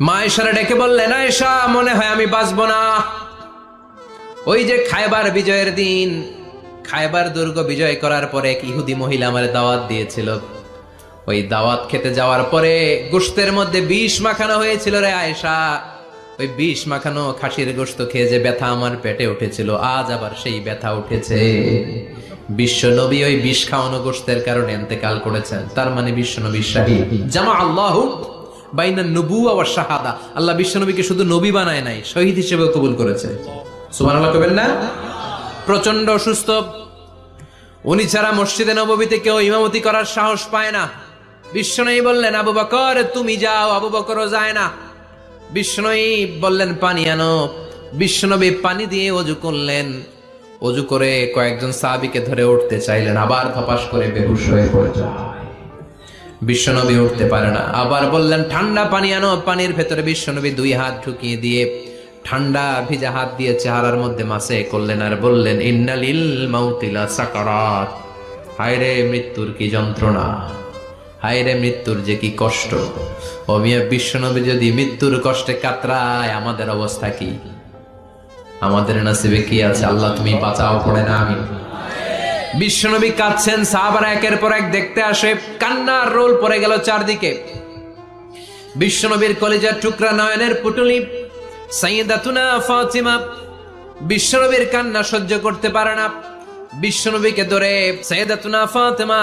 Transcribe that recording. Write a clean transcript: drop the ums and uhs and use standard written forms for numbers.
মা আয়েশারে ডেকে বললেন, আয়েশা মনে হয় আমি বাঁচবো না। ওই যে খায়বার বিজয়ের দিন, খায়বার দুর্গ বিজয় করার পরে এক ইহুদি মহিলা আমার দাওয়াত দিয়েছিল। ওই দাওয়াত খেতে যাওয়ার পরে গোশতের মধ্যে বিষ মাখানো হয়েছিল রে আয়েশা। ওই বিষ মাখানো খাসির গোশত খেয়ে যে ব্যথা আমার পেটে উঠেছিল, আজ আবার সেই ব্যথা উঠেছে। বিশ্ব নবী ওই বিষ খাওয়ানো গোশতের কারণে ইন্তেকাল করেছেন। তার মানে বিশ্ব নবী শাহীদ। জামা আল্লাহু বাইনা নবুওয়া ওয়া শাহাদা। আল্লাহ বিশ্ব নবীকে শুধু নবী বানায় নাই, শহীদ হিসেবে কবুল করেছে। সুবহানাল্লাহ কবেন না? প্রচন্ড অসুস্থ, উনি ছাড়া মসজিদে নববীতে কেউ ইমামতি করার সাহস পায় না। বিশ্বনবী বললেন, আবু বকর তুমি যাও। আবু বকরও যায় না। বিশ্বনবী বললেন, পানি আনো। বিশ্বনবী পানি দিয়ে ওযু করলেন। ওযু করে কয়েকজন সাহাবীকে ধরে উঠতে চাইলেন, আবার ধপাস করে বেহুশ হয়ে পড়ে যায়। বিশ্বনবী উঠতে পারে না। আবার বললেন, ঠান্ডা পানি আনো। পানির ভেতরে বিশ্বনবী দুই হাত ঢুকিয়ে দিয়ে ঠান্ডা ভিজা হাত দিয়ে চেহারার মধ্যে মাসে করলেন আর বললেন, ইন্নালিল মাউতি লা সাকারাত। হায়রে মৃত্যুর কি যন্ত্রণা, হায়রে মৃত্যুর যে কি কষ্ট। ও মিয়া, বিশ্বনবী যদি মৃত্যুর কষ্টে কাতরায়, আমাদের অবস্থা কি? আমাদের নসিবে কি আছে? আল্লাহ তুমি বাঁচাও, পড়ে না আমি। বিশ্বনবী কাঁদছেন, সাহাবারা একের পর এক দেখতে আসে। কান্নার রোল পড়ে গেল চারদিকে। বিশ্বনবীর কলিজার টুকরা নয়নের পুটুলি সাইয়্যিদাতুনা ফাতিমা বিশ্বনবীর কান্না সহ্য করতে পারে না। বিশ্বনবীকে ধরে সাইয়্যিদাতুনা ফাতিমা